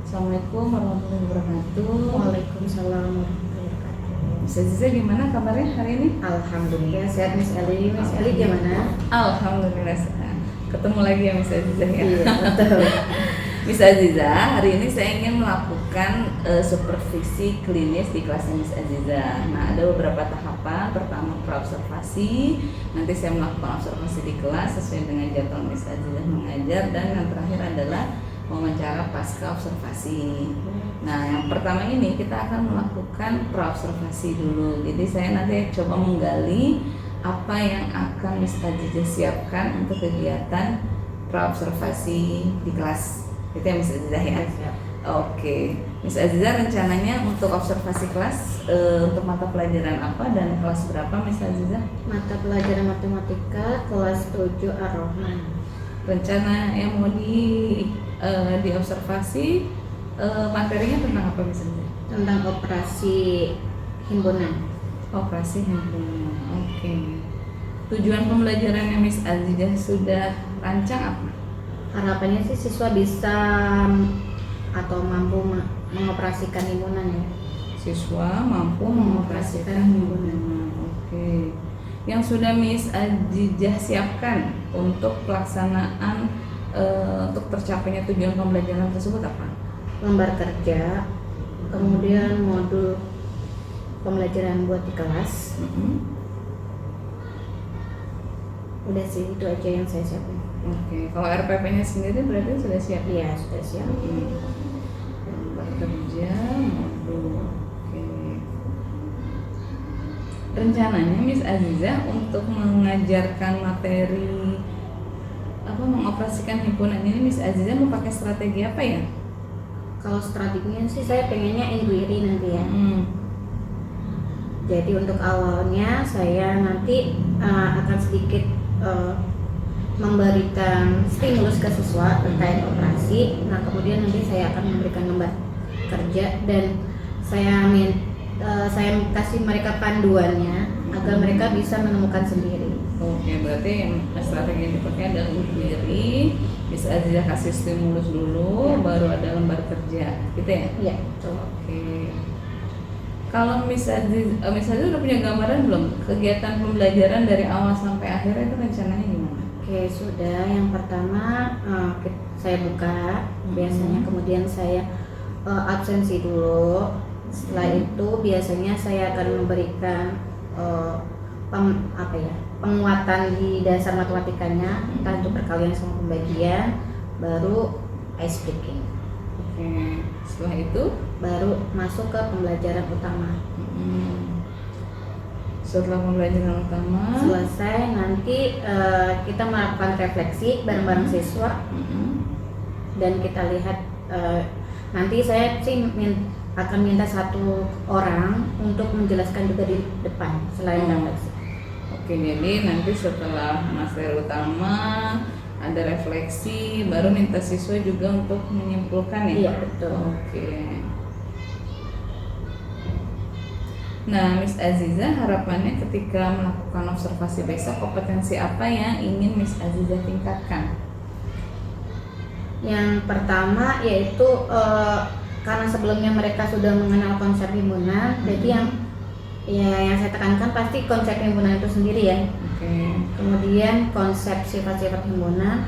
Assalamualaikum warahmatullahi wabarakatuh. Waalaikumsalam warahmatullahi wabarakatuh. Miss Aziza gimana kabarnya hari ini? Alhamdulillah sehat Miss Eli. Miss Eli gimana? Alhamdulillah sehat. Ketemu lagi ya Miss Aziza ya. Iya betul. Miss Aziza, hari ini saya ingin melakukan supervisi klinis di kelasnya Miss Aziza. Nah, ada beberapa tahapan. Pertama praobservasi. Nanti saya melakukan observasi di kelas sesuai dengan jadwal Miss Aziza mengajar, dan yang terakhir adalah wawancara pasca observasi. Nah, yang pertama ini kita akan melakukan praobservasi dulu. Jadi saya nanti coba menggali apa yang akan Miss Aziza siapkan untuk kegiatan praobservasi di kelas. Itu ya Miss Aziza ya. Oke, Miss Aziza rencananya untuk observasi kelas untuk mata pelajaran apa dan kelas berapa Miss Aziza? Mata pelajaran matematika kelas 7 Ar-Rahman. Rencana yang mau diobservasi materinya tentang apa Miss Aziza? Tentang operasi himpunan. Operasi himpunan. Oke. Tujuan pembelajaran yang Miss Aziza sudah rancang apa? Harapannya sih siswa bisa atau mampu mengoperasikan himpunan ya. Siswa mampu mengoperasikan himpunan. Oke. Yang sudah Miss Aziza siapkan untuk pelaksanaan untuk tercapainya tujuan pembelajaran tersebut apa? Lembar kerja, kemudian modul pembelajaran buat di kelas. Udah sih, itu aja yang saya siapin. Oke. Kalau RPP-nya sendiri berarti sudah siap? Iya, sudah siap. Lembar kerja, modul. Oke. Rencananya Miss Aziza untuk mengajarkan materi mengoperasikan himpunan ini, Miss Aziza mau pakai strategi apa ya? Kalau strateginya sih saya pengennya inquiry nanti ya. Jadi untuk awalnya saya nanti akan sedikit memberikan stimulus ke siswa terkait operasi. Nah, kemudian nanti saya akan memberikan lembar kerja dan saya kasih mereka panduannya agar mereka bisa menemukan sendiri. Oke, berarti strategi yang dipakai adalah inquiry, Miss Aziza kasih stimulus dulu, ya, baru ada lembar kerja, gitu ya? Iya, betul. Oke. Kalau Miss Aziza udah punya gambaran belum kegiatan pembelajaran dari awal sampai akhir itu rencananya gimana? Oke, sudah. Yang pertama saya buka, biasanya kemudian saya absensi dulu. Setelah itu biasanya saya akan memberikan penguatan di dasar matematikanya, entah itu perkalian sama pembagian, baru ice breaking. Oke. Setelah itu baru masuk ke pembelajaran utama. Setelah pembelajaran utama selesai, nanti kita melakukan refleksi bareng-bareng siswa. Dan kita lihat nanti saya sih akan minta satu orang untuk menjelaskan juga di depan selain refleksi. Oke, jadi nanti setelah materi utama ada refleksi, baru minta siswa juga untuk menyimpulkan ya? Iya, betul. Oke. Nah, Miss Aziza harapannya ketika melakukan observasi besok, kompetensi apa yang ingin Miss Aziza tingkatkan? Yang pertama yaitu karena sebelumnya mereka sudah mengenal konsep himpunan, jadi yang saya tekankan pasti konsep himpunan itu sendiri ya. Kemudian konsep sifat-sifat himpunan,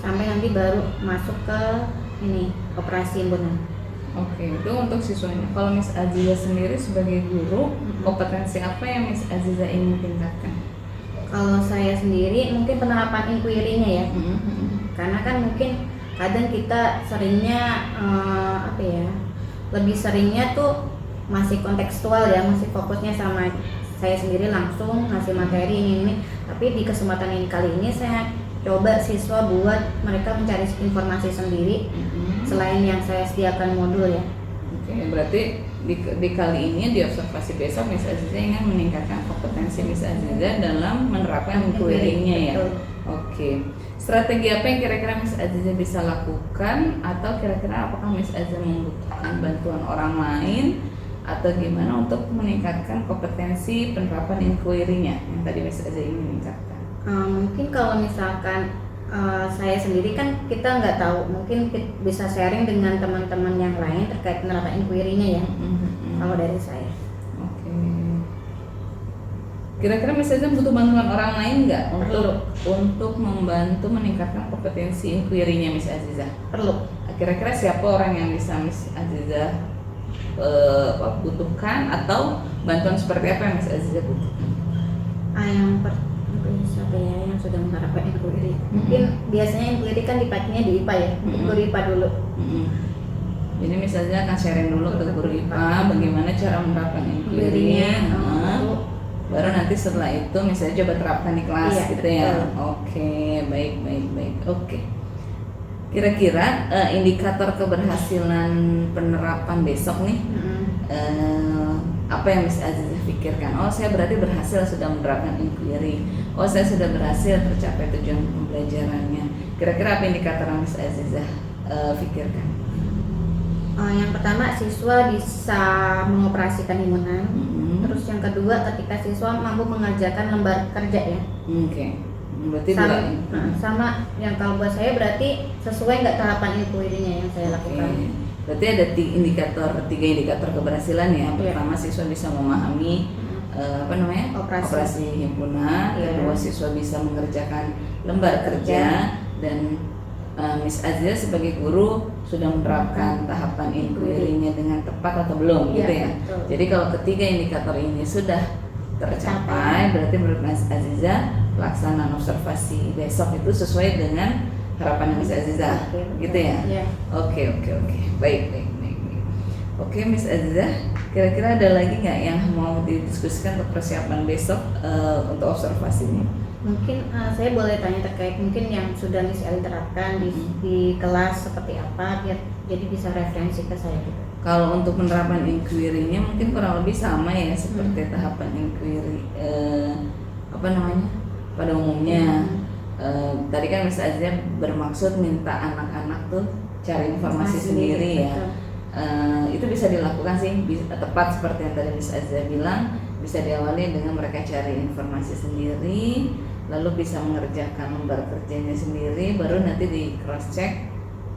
sampai nanti baru masuk ke operasi himpunan. Oke, itu untuk siswanya. Kalau Miss Aziza sendiri sebagai guru, kompetensi apa yang Miss Aziza ingin tingkatkan? Kalau saya sendiri mungkin penerapan inquiry-nya ya. Karena kan mungkin kadang kita seringnya lebih seringnya tuh masih kontekstual ya, masih fokusnya sama saya sendiri langsung ngasih materi ini. Tapi di kesempatan ini kali ini saya coba siswa buat mereka mencari informasi sendiri selain yang saya sediakan modul ya. Oke, berarti di kali ini di observasi besok Miss Aziza ingin meningkatkan kompetensi Miss Aziza dalam menerapkan inquiry-nya ya. Oke. Strategi apa yang kira-kira Miss Aziza bisa lakukan, atau kira-kira apakah Miss Aziza membutuhkan bantuan orang lain atau gimana untuk meningkatkan kompetensi penerapan inquiry-nya yang tadi Miss Aziza ingin meningkatkan? Mungkin kalau misalkan saya sendiri kan kita nggak tahu, mungkin bisa sharing dengan teman-teman yang lain terkait penerapan inquiry-nya ya. Kalau dari saya. Oke. Kira-kira misalnya butuh bantuan orang lain nggak untuk membantu meningkatkan kompetensi inquiry-nya Miss Azizah? Perlu. Kira-kira siapa orang yang bisa Miss Azizah butuhkan atau bantuan seperti apa yang Miss Azizah butuhkan? Siapa ya yang sudah menerapkan inquiry? Mungkin biasanya inquiry kan dipakainya di IPA ya, guru IPA dulu. Jadi misalnya akan sharing dulu ke guru IPA bagaimana cara menerapkan inquiry-nya, baru nanti setelah itu misalnya coba terapkan di kelas gitu ya. Oke, baik. Oke. Kira-kira indikator keberhasilan penerapan besok nih, apa yang Miss Azizah pikirkan? Oh, saya berarti berhasil sudah menerapkan inquiry. Oh, saya sudah berhasil tercapai tujuan pembelajarannya. Kira-kira apa indikator yang Miss Azizah pikirkan? Yang pertama, siswa bisa mengoperasikan himpunan. Terus yang kedua, ketika siswa mampu mengerjakan lembar kerja ya. Oke. Berarti sama yang kalau buat saya berarti sesuai nggak tahapan inquiry-nya yang saya lakukan. Berarti ada tiga indikator keberhasilan ya. Pertama, siswa bisa memahami operasi himpunan. Kedua, siswa bisa mengerjakan lembar kerja. Dan Miss Azizah sebagai guru sudah menerapkan tahapan inquiry-nya dengan tepat atau belum gitu ya. Betul. Jadi kalau ketiga indikator ini sudah tercapai, berarti menurut Miss Azizah pelaksanaan observasi besok itu sesuai dengan harapan Miss Azizah, gitu ya? Oke. Baik. Oke, Miss Azizah, kira-kira ada lagi nggak yang mau didiskusikan untuk persiapan besok untuk observasi ini? Mungkin saya boleh tanya terkait mungkin yang sudah Miss Eli terapkan di kelas seperti apa, biar jadi bisa referensi ke saya juga. Kalau untuk penerapan inquiry-nya mungkin kurang lebih sama ya seperti tahapan inquiry pada umumnya. Tadi kan Miss Azizah bermaksud minta anak-anak tuh cari informasi sendiri ya. Itu bisa dilakukan sih, tepat seperti yang tadi Miss Azizah bilang, bisa diawali dengan mereka cari informasi sendiri, lalu bisa mengerjakan lembar kerjanya sendiri, baru nanti di cross check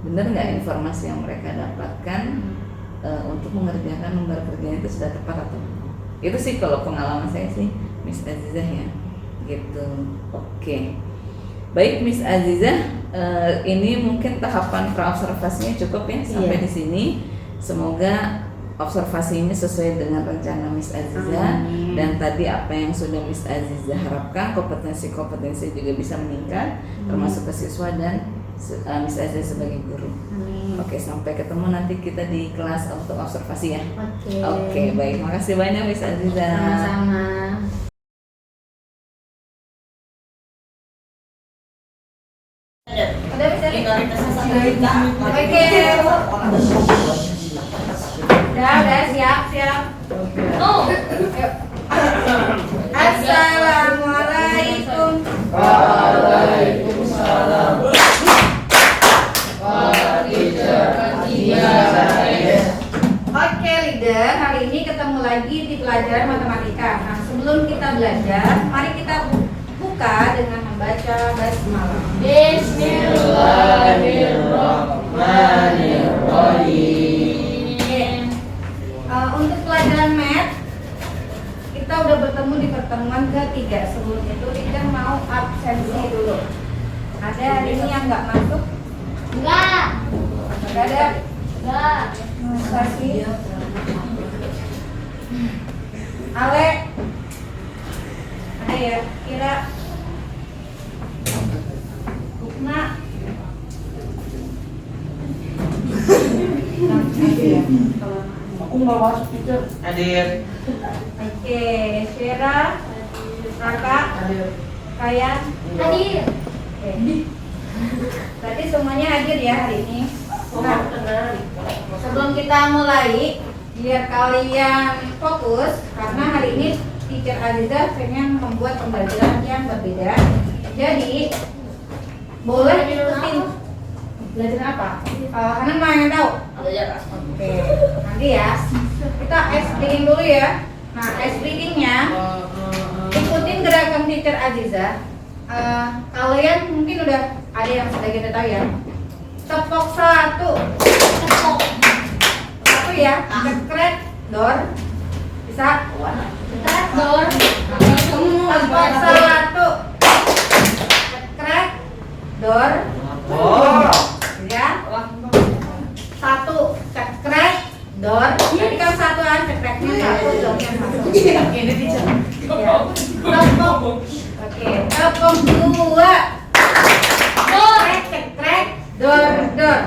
benar nggak informasi yang mereka dapatkan untuk mengerjakan lembar kerjanya itu sudah tepat atau belum. Itu sih kalau pengalaman saya sih Miss Azizah ya, gitu. Oke. Baik Miss Azizah, ini mungkin tahapan praobservasinya cukup ya sampai di sini. Semoga observasi ini sesuai dengan rencana Miss Azizah. Dan tadi apa yang sudah Miss Azizah harapkan, kompetensi juga bisa meningkat, termasuk ke siswa dan Miss Azizah sebagai guru. Oke, sampai ketemu nanti kita di kelas untuk observasi ya. Oke, baik. Makasih banyak Miss Azizah. Sama-sama. Udah bisa Udah siap. Assalamualaikum. Waalaikumsalam. Oke leader, hari ini ketemu lagi di pelajaran matematika. Nah sebelum kita belajar, mari kita buka dengan membaca basmalah. Bismillahirrahmanirrahim. Untuk pelajaran math kita udah bertemu di pertemuan ketiga. Sebelum itu kita mau absensi dulu. Ada hari ini yang nggak masuk? Enggak ada? Enggak. Kasih. Ale. Ada ya? Kira. Bukna. Aku nggak masuk teacher. Hadir. Oke, Syera, Raka, Kayan, Hadir. Berarti semuanya hadir ya hari ini. Nah, sebelum kita mulai, biar kalian fokus, karena hari ini Teacher Azizah pengen membuat pembelajaran yang berbeda. Jadi, boleh ikutin belajar apa? Hanan mau yang tahu? Oke, nanti ya. Kita ice breathing dulu ya. Nah, ice breathingnya ikutin gerakan Teacher Azizah. Kalian mungkin udah ada yang sudah kita tahu ya. Tepok satu ya, cekrek dor. Bisa? Dor. Tepok satu cekrek dor. Ya. Satu cekrek dor. Jadi kan satuan cekreknya satu, dornya satu. Ini bisa. Ya. Tepok. Oke, tepok dua. Cekrek cekrek dor dor.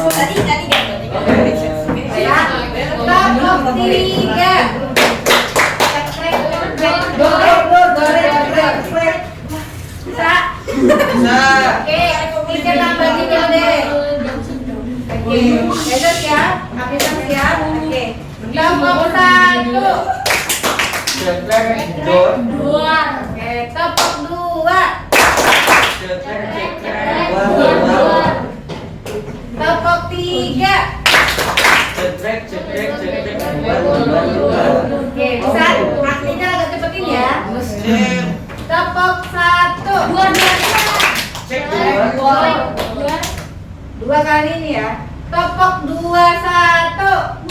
Tadi kan. Ya. Tepok tiga. Cekrek cekrek dor dor dor cekrek. Bisa? Oke, kita tambah tiga deh. Oke, itu siap, Afisa siap. Oke, tepok satu. Dua. Oke, tepok dua. Tepok tiga. Oke, bisa artinya agak cepetin ya. Tepok satu. Dua kali ini ya. Tepok dua satu.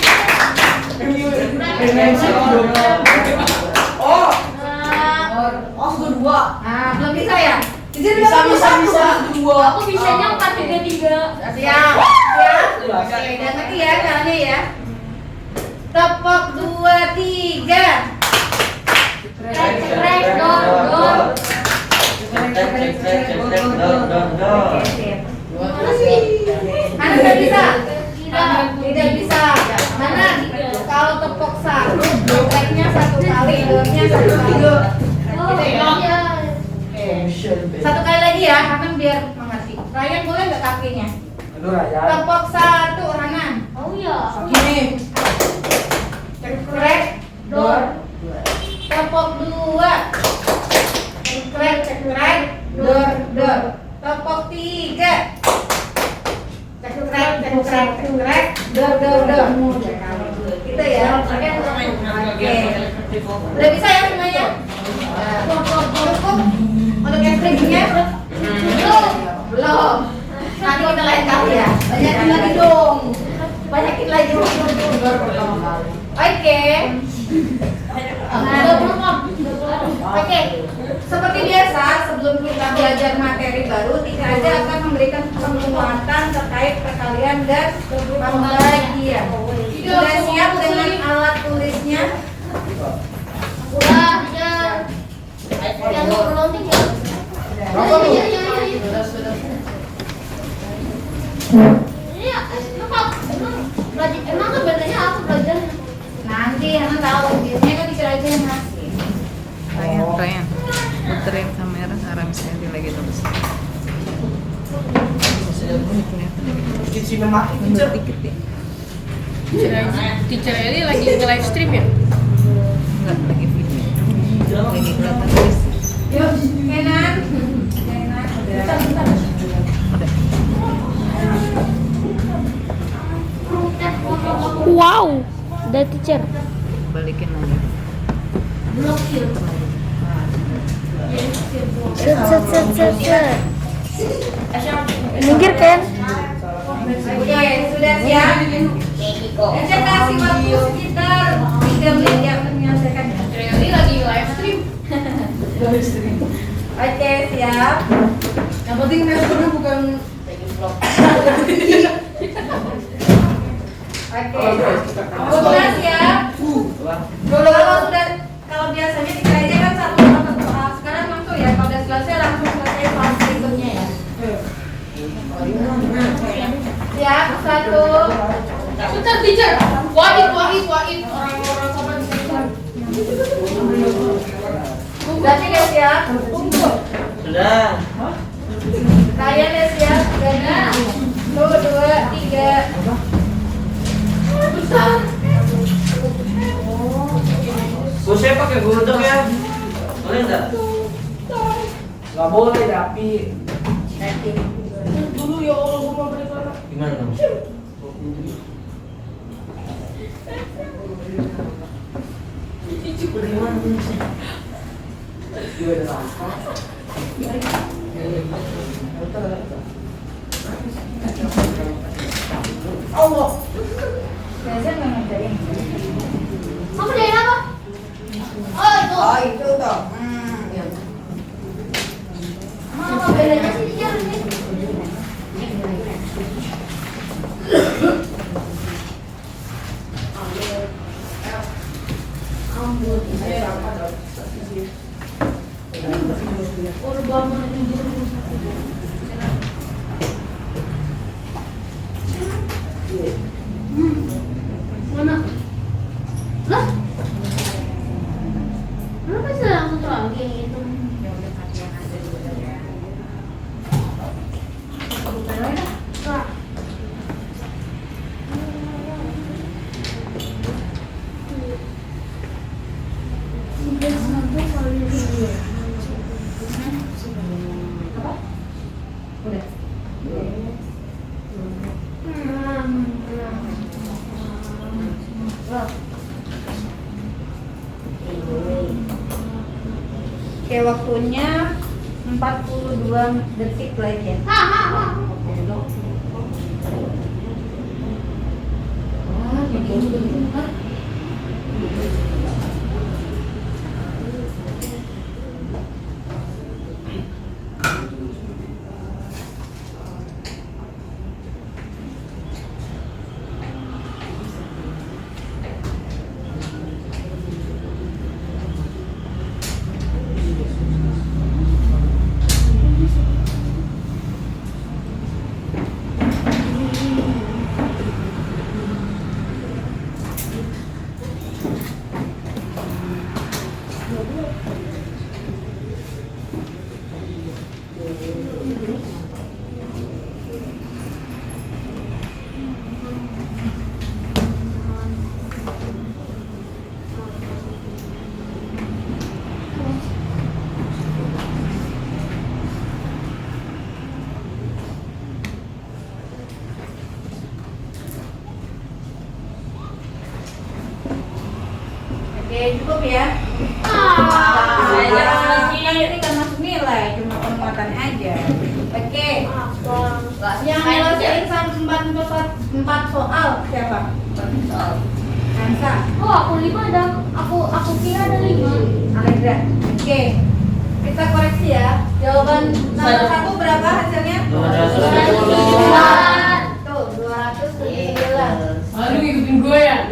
Dua. Nah, belum bisa ya? Bisa. Aku bisanya 4-3-3. Siap. Siap. Oke, dan ngerti ya caranya ya. Tepok dua tiga. Cekrek dor. Oke, sip. Mana nggak bisa? Tidak bisa. Mana? Kalau tepok satu, cekreknya satu kali, dornya satu kali. Gitu ya. Satu kali lagi ya, Hanan biar mengerti. Ryan boleh nggak kakinya? Tepok satu, Hanan. Oh iya. Cekrek, dor. Tepok dua. Cekrek, cekrek, dor, dor. Tepok tiga. Cekrek, cekrek, cekrek, dor, dor, dor. Gitu ya. Oke. Udah bisa ya semuanya? Cukup untuk ekstrimnya? Belum. Nanti kita lain kali ya. Banyakin lagi dong. Banyakin lagi. Oke. Oke. Seperti biasa, sebelum kita belajar materi baru, Tika aja akan memberikan penguatan terkait perkalian dan pembagian. Sudah siap dengan alat tulisnya? Udah. Yang belum 3. Iya, emang sebenarnya aku belajar. Nanti Hana tahu, biasanya kan Tika aja yang ngasih. Ryan, puterin kamera Haram Sandy lagi terus. Mundur dikit ya. Teacher Eli lagi nge-live stream ya? Enggak, lagi video. Lagi kelihatan tulis. Yuk, Kenan. Kenan, udah. Wow, udah teacher. Balikin lagi. Blokir. Set. Minggir kan? Oke, sudah siap? Saya kasih waktu sekitar 3 menit ya untuk menyelesaikan. Eli lagi live stream. Oke, siap. Yang penting responnya bukan Oke. Sudah siap? Kalau biasanya kita aja kan satu soal. Sekarang langsung ya, kalau udah selesai langsung selesai soal berikutnya ya. Siap, satu. Bentar teacher. Wahid orang-orang sama Berarti udah siap? Sudah. Kalian udah siap? Sudah. 1, 2, 3. besar. Saya pakai gudeg ya. Boleh enggak? Nggak boleh, tapi Dulu ya Allah gua mau beli anak. Gimana dong? juga ada rasa. Allah. Biasanya nggak ngajarin. Kamu dari apa? Oh itu. Oh itu toh. Ya. Apa bedanya sih teacher ini? Mana? Lah? Kenapa sih langsung lagi gitu? Kak. Oke, waktunya 42 detik lagi ya. Oke, cukup ya. Ini kan masuk nilai, cuma penguatan aja. Oke. Yang nyelesain empat soal siapa? Hansa. Oh aku 5 ada. Aku kira ada 5. Alendra. Oke. Kita koreksi ya. Jawaban nomor 1 berapa hasilnya? 210. Tuh, 209. Aduh, ikutin gue ya.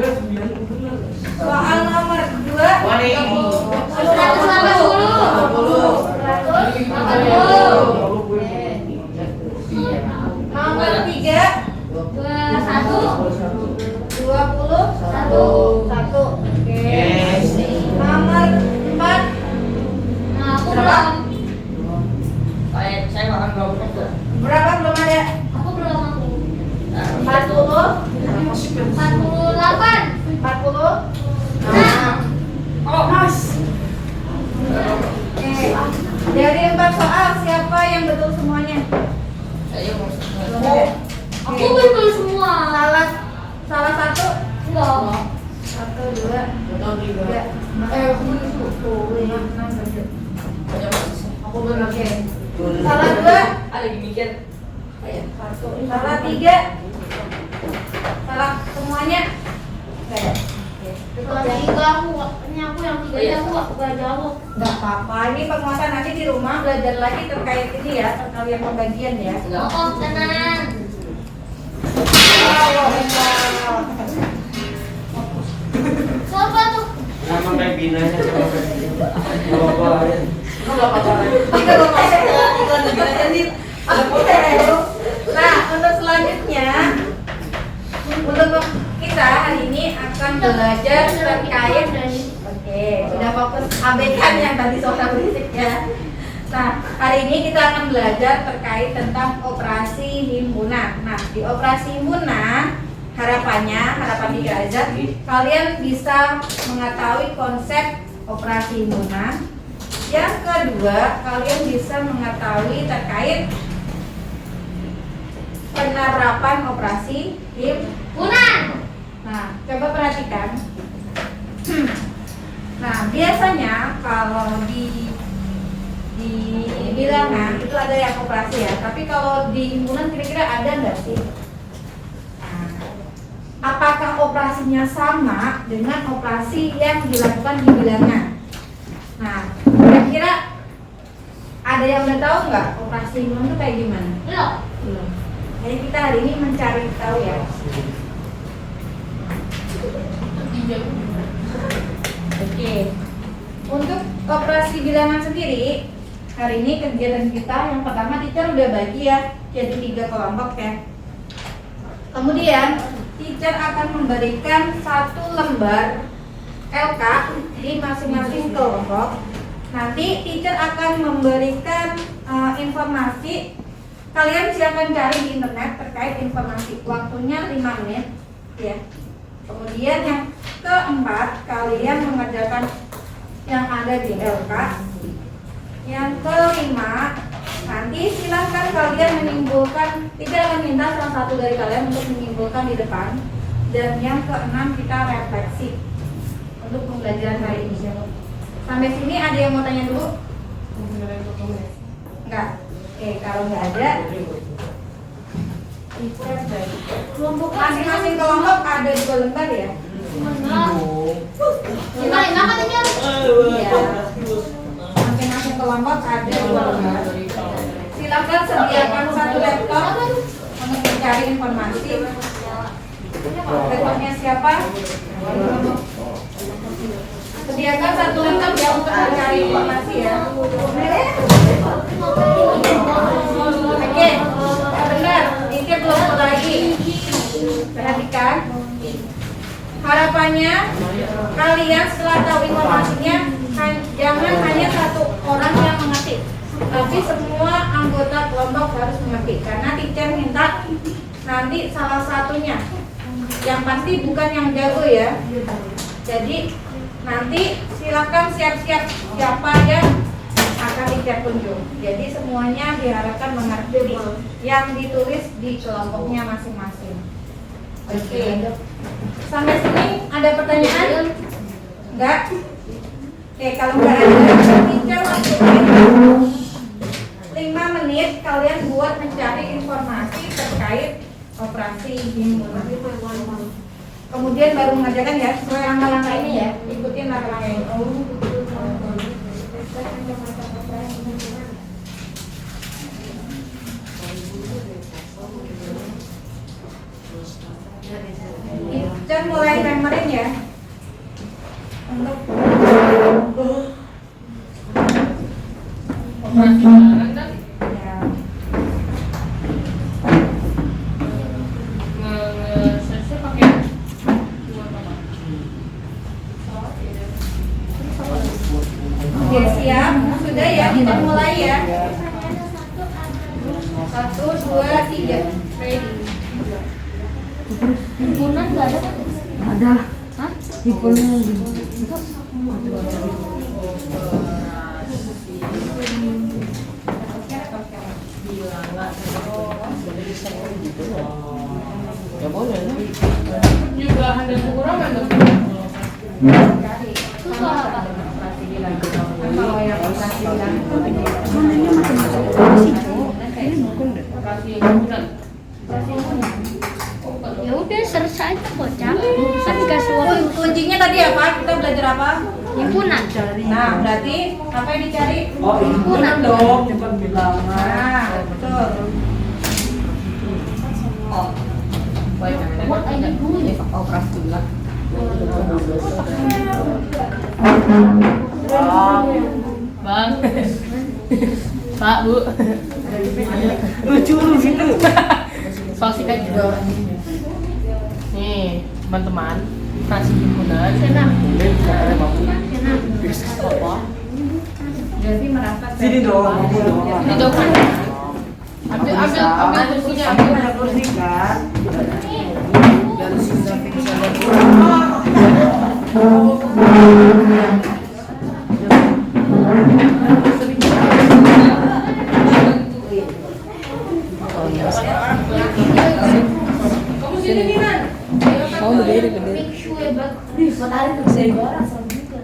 Soal nomor 2 Warning. 140. Nomor 3 21. Oke. Nomor 4 Nah aku berapa? Saya makan belum itu. Berapa belum ada? Aku belum aku. 40. 48. 40. Nah. Oh, Mas. Oke. Dari 4 soal siapa yang betul semuanya? saya mau Belum ada. Aku Oke. betul semua. Salah satu. Enggak. 1, 2, 3, 4, 5, 6, 7. Aku belum Oke. Salah 2. ada di mikir. Salah 3. Salah semuanya. Oke. Kalau tiga aku yang tiga aku gak jawab. Nggak apa-apa, ini penguatan nanti di rumah belajar lagi terkait ini ya, terkait pembagian ya. Oh tenang. Siapa tuh? Nama kayak binanya sama bapak. Kita Nah, untuk selanjutnya, untuk kita hari ini akan belajar terkait. Oke, sudah fokus abaikan yang tadi soal berisik ya. Nah, hari ini kita akan belajar terkait tentang operasi himpunan. Nah, di operasi himpunan harapan 3 aja kalian bisa mengetahui konsep operasi himpunan. Yang kedua, kalian bisa mengetahui terkait penerapan operasi himpunan. Nah, coba perhatikan. Nah, biasanya kalau di bilangan itu ada yang operasi ya, tapi kalau di himpunan kira-kira ada nggak sih? Nah, apakah operasinya sama dengan operasi yang dilakukan di bilangan. Nah, kira-kira ada yang udah tahu nggak operasi bilangan itu kayak gimana? Belum. Jadi kita hari ini mencari tahu ya. Oke. Untuk operasi bilangan sendiri, hari ini kegiatan kita yang pertama teacher udah bagi ya jadi 3 kelompok ya. Kemudian teacher akan memberikan 1 lembar LK di masing-masing kelompok. Nanti teacher akan memberikan informasi. Kalian silakan cari di internet terkait informasi. Waktunya 5 menit ya. Kemudian yang keempat, kalian mengerjakan yang ada di LK. Yang kelima, nanti silahkan kalian menyimpulkan. Teacher akan minta salah satu dari kalian untuk menyimpulkan di depan. Dan yang keenam, kita refleksi untuk pembelajaran hari ini. Sampai sini ada yang mau tanya dulu? Enggak? Oke, kalau nggak ada, kelompok masing-masing kelompok ada 2 lembar ya? Gimana katanya? Iya. Masing-masing kelompok ada 2 lembar. Silakan sediakan 1 laptop untuk mencari informasi. Laptopnya siapa? Sediakan 1 laptop ya untuk mencari informasi ya. Oke, benar. Ini belum lagi. Perhatikan. Harapannya kalian setelah tahu informasinya jangan hanya 1 orang yang mengerti, tapi semua anggota kelompok harus mengerti. Karena teacher minta nanti salah satunya, yang pasti bukan yang jago ya. Jadi nanti silakan siap-siap siapa yang akan teacher tunjuk. Jadi semuanya diharapkan mengerti yang ditulis di kelompoknya masing-masing. Oke. Sampai sini ada pertanyaan? Enggak? Oke, kalau enggak ada, teacher waktunya 5 menit kalian buat mencari informasi terkait operasi himpunan. Kemudian baru mengerjakan ya sesuai langkah-langkah ini ya. Ikutin langkah-langkah ini. Kita mulai timerin ya. Untuk Operasi bilangan kan ya. saya pakai Oke, siap. Sudah ya, kita mulai ya. 1, 2, 3. Ready. Himpunan nggak ada kan? ada. Hah? Himpunan. Ya boleh. Juga ada kekurangan dong. Susah apa? Kalau yang operasi bilangan itu Operasi himpunan. Ya udah selesai aja bocah. Kan dikasih waktu. kuncinya tadi apa? Kita belajar apa? Himpunan. Nah, berarti apa yang dicari? Oh, himpunan dong, bukan bilangan. Nah, betul. Buat aja dulu ya. Operasi bilangan. Bang. Pak, Bu. Lucu lu gitu. Soal singkat juga. Nih, teman-teman, operasi himpunan. Senang. Apa? Jadi merasa Sini dong, kamu dong. Ini dong kan. Ambil kursinya. Ada kursi kan? Kamu sini Miran. Mau berdiri. Make sure bagus. Matahari tuh saya barang sama juga.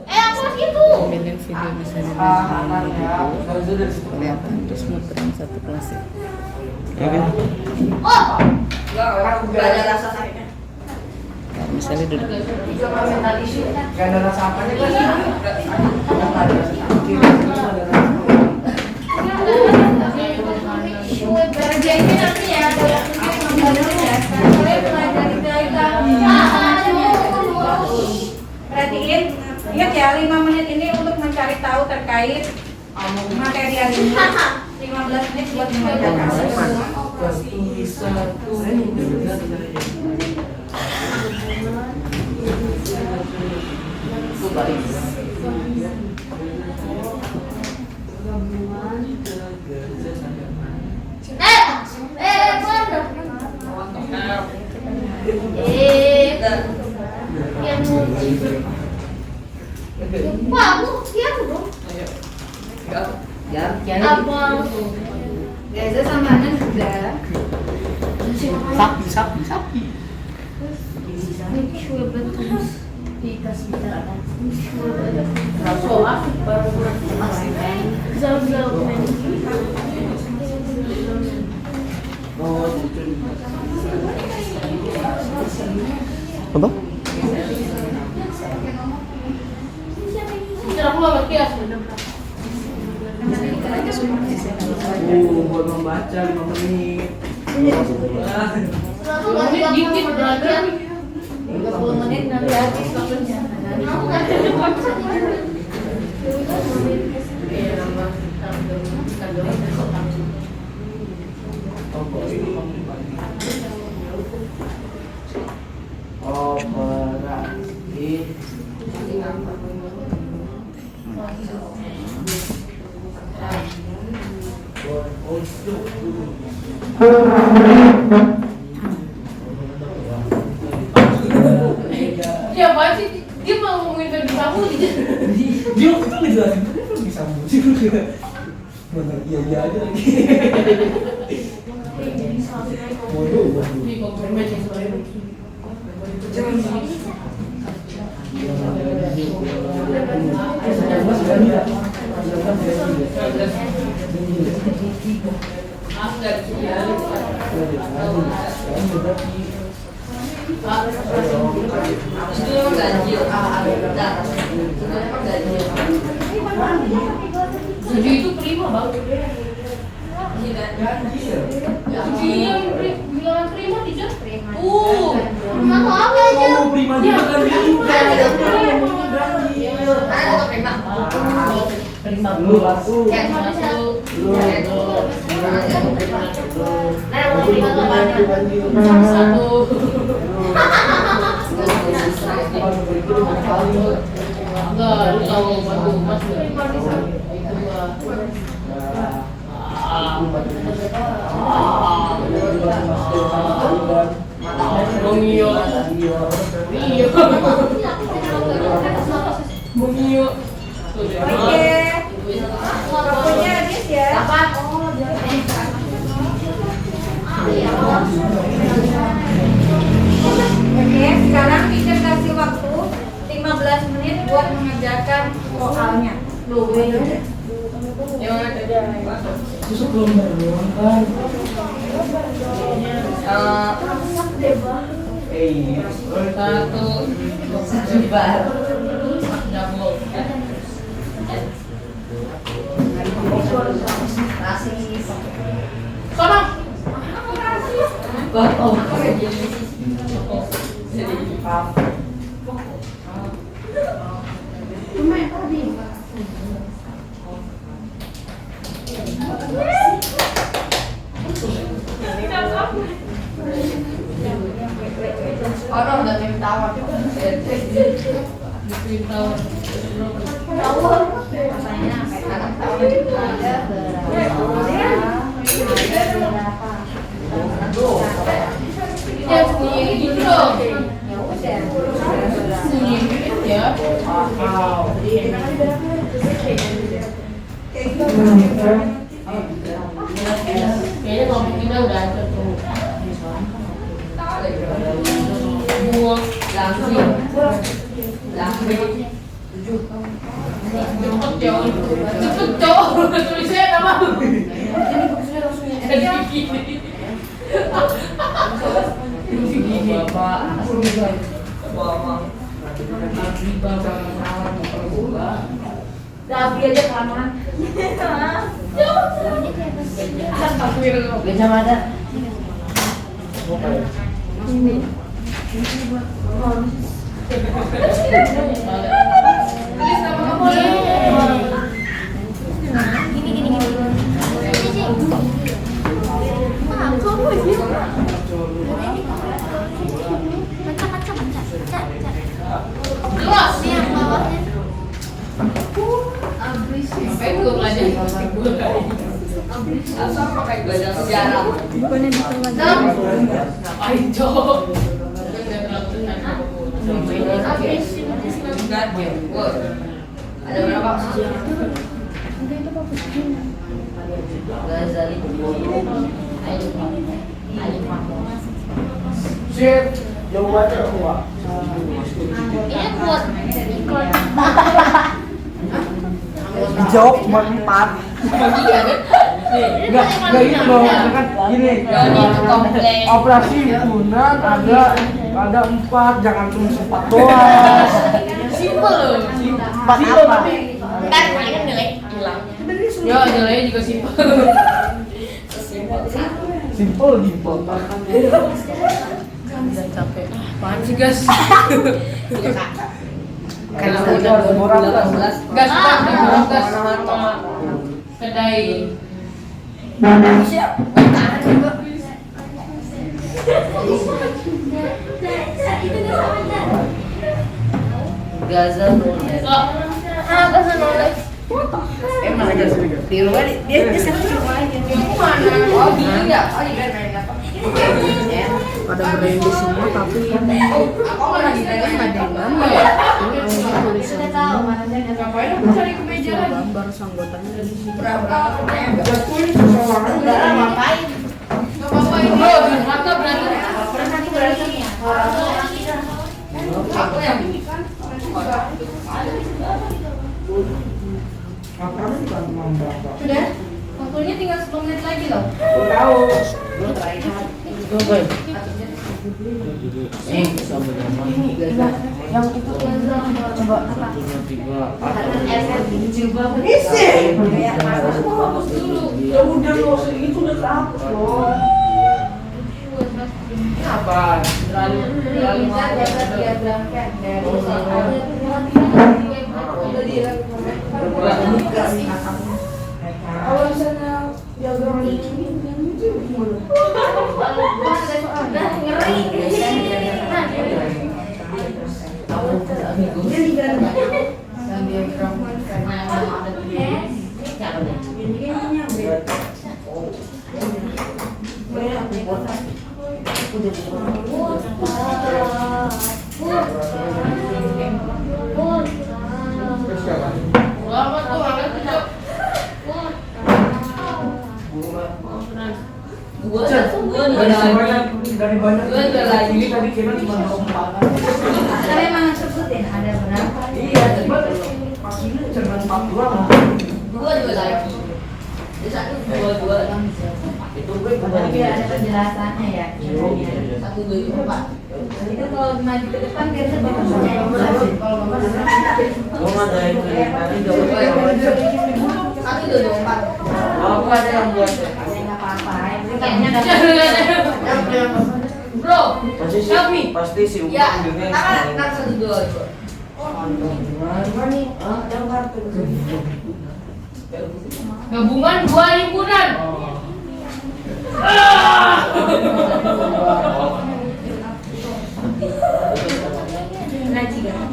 Apa gitu? Ambilin video di sini Ah, ya. kelihatan terus muterin 1 kelas ya. Ya kan? Gak ada rasa sakitnya. Nah, misalnya duduk. Gak ada rasa apanya kan? Kerjainnya nanti ya, kalian pelajari perhatiin, ingat ya 5 menit ini untuk mencari tahu terkait materi hari ini. 15 menit buat mengerjakan. Reza sama Anan juga. Sapi. Apa? Buat membaca 5 menit. 30 menit nanti habis waktunya. Ya apaan sih? Dia mau ngomongin Ferdi Sambo Dia waktu itu ngejelasin kenapa bisa muncul. Bener, iya aja lagi. Bodoh. di konfirmasi yang sebenarnya. Tujuh itu prima bang. Iya, bilangan prima tidak. Mau apa aja? Oh, prima juga kan dia. Prima Lu satu. satu. Enggak, lu tahu bantu mas itu Romeo. Iya. Romeo. Oke. Waktunya habis ya. Oke, sekarang teacher kasih waktu 15 menit buat mengerjakan soalnya. Susuk belum doang kan. Satu bar. double. Sono. Orang udah tim tawar. Twin Tower. Rasanya kayak anak tahun ada Ya sembunyi gitu dong. ya udah. Sembunyi gitu ya. Kayaknya topik kita udah ada tuh. Buang langsing. Cepet jauh. Cepet jauh. Tulisnya apa? Jadi langsung Bapak, Tapi aja kelamaan. gajah mada. Tulis nama kamu. Jelas. Ngapain gue belajar? Asal pakai belajar sejarah. Ngapain cowok? Ada berapa? Ghazali. Sip, jawabannya apa? Dijawab cuma 4. Enggak gitu dong, kan gini. Operasi himpunan ada 4, jangan cuma 4 doang. Simpel loh. 4 apa? Ntar palingan nilai hilang. Ya nilainya juga simpel. Simple gitu. Udah capek. Apaan sih guys? Karena udah 2018. Gas gas sama kedai. Siap. Gaza nulis. Emang aja di luar dia sekarang aja. Oh gini ya? Oh iya main apa? Pada berende semua tapi kan Aku mana di ada yang gambar. Ini tulisan Ngapain aku cari kemeja lagi? gambar anggotanya dari situ. berapa? Ngapain? Gak apa-apa ini. Mata berarti. Aku yang Sudah? Waktunya tinggal 10 menit lagi loh. Tahu. Yang itu coba Isi. Ya udah lo itu udah hapus loh. apa? Terlalu Kalau misalnya diagram ini itu gimana? Lama tuh angkat tuh. Gua Dari banyak Gua udah lagi. ini tadi kira cuma 24. Tapi emang sebutin ada berapa? Iya, coba pas ini cuma 4 doang. dua lagi. Di satu dua. Itu gue Tapi ada penjelasannya ya. Satu dua empat. Itu kalau maju ke depan biasanya bapak kalau bapak Gua nggak ada yang tadi Satu dua empat. Aku ada yang buat. nggak apa-apa. Kayaknya Bro, Pasti sih, help me. pasti sih Ya, dunia tangan satu dua. Gabungan dua himpunan.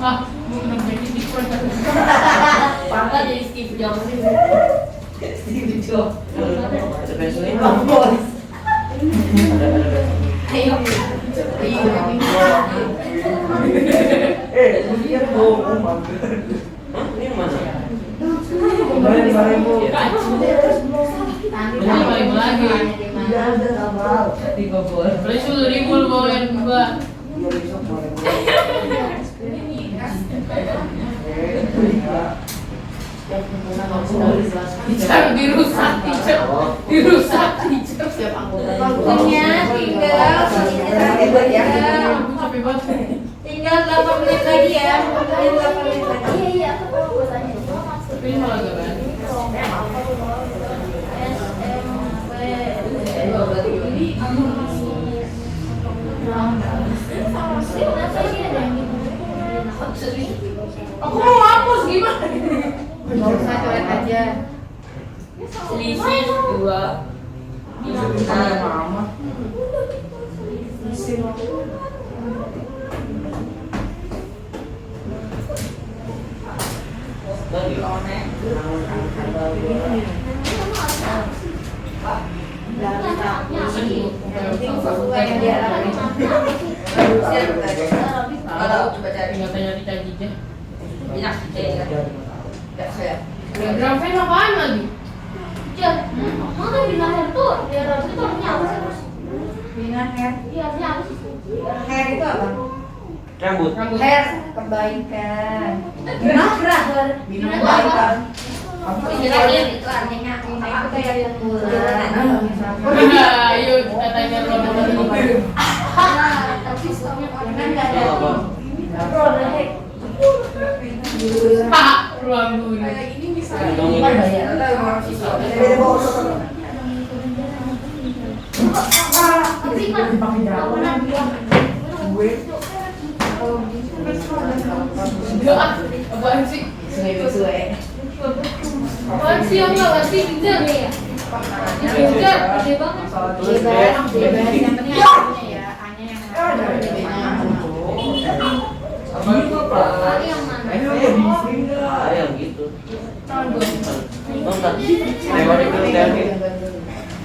Ah, bukan jadi Steve Pangkat jadi Steve Jobs. Steve Jobs. Spesial ini Ayo. lu lihat dong, Ini mana? kemarin 5.000. Ini balik lagi. Iya, ada sabar. Di Bogor. Beli 10.000 lu bawain gua. Iya, besok 5.000. Teacher dirusak, teacher dirusak, teacher. Setiap anggota Waktunya tinggal Capek banget. tinggal 8 menit lagi ya. Tinggal 8 menit lagi. Iya iya aku tahu gue tanya. Tapi ini malah gak berani. Aku mau hapus gimana? Nggak usah coret aja. Selisih 2. Mama. Tanya Tita Jija. Enak, Diagram fan apaan lagi? Jar, mana binaher tuh? Biar itu artinya apa sih terus? Bina hair. Iya artinya apa sih? Hair itu apa? Rambut. Hair kebaikan. Bina apa? Kebaikan. Itu artinya Bina itu kayak rembulan. Ayo kita tanya dulu. Tapi Kan nggak ada. Ruang guru. tapi kan pernah bilang Enggak, apaan sih? Apaan sih yang nggak ngerti Jija? Jija, gede banget. Bebas, bebas. Yang penting A-nya ya. A-nya yang Kali yang mana? Ada yang gitu. Bentar. Teori dulu, teori.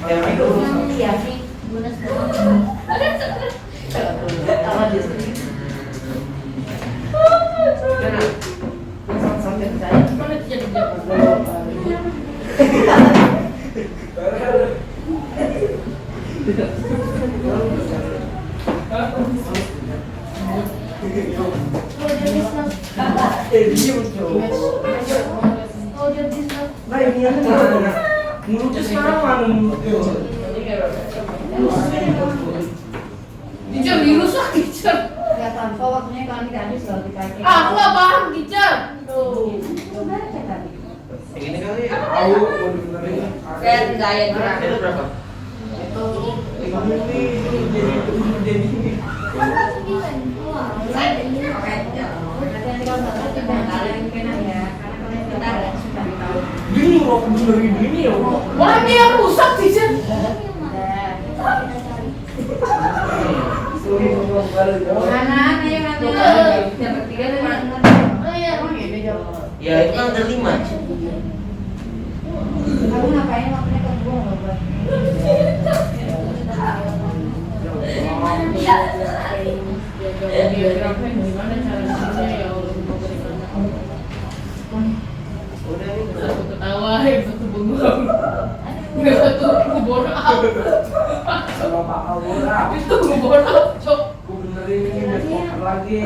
Teori dulu. Iya sih. Bonus mana Jija? Oh dia bisa. Mulutnya sama mulutnya. Jija dirusak, Jija. nggak tanpa waktunya kalau tidak habis kalau dipakai. Ah, aku nggak paham, Jija. Coba aja tadi. Yang ini kali. Tahu mau dibenerin. Kayak diagram. Itu berapa? Itu 5 menit jadi Nanti kalau nggak tahu tidak kalian kena ya. Karena kalian nggak tahu sudah tahu. gini loh, benerin gini ya. Wah, ini yang rusak, Jija. Mana? Ayo mana? Yang bertiga dari mana? Oh iya. Ya itu kan ada 5. Kamu ngapain waktunya ke gua nggak buat? Diagram fan gimana cara bikinnya ya Allah, mau bagaimana? Udah nih. Satu ketawa, yang satu bengong. Yang satu kubur up. Sama Pak Aura. Itu kubur up, cok. Gue benerin ini biar kotor lagi.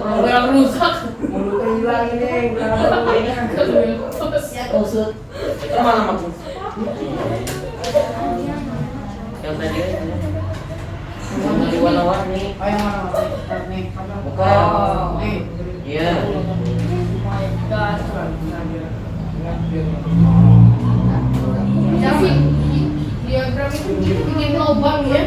Orang yang rusak. Mulutnya hilang ini. Usut. Itu malah makin. Yang tadi aja. Yang warna-warni. Oh yang mana? Nih. Bukan. Nih. Iya. Tapi diagram itu bikin lubang ya.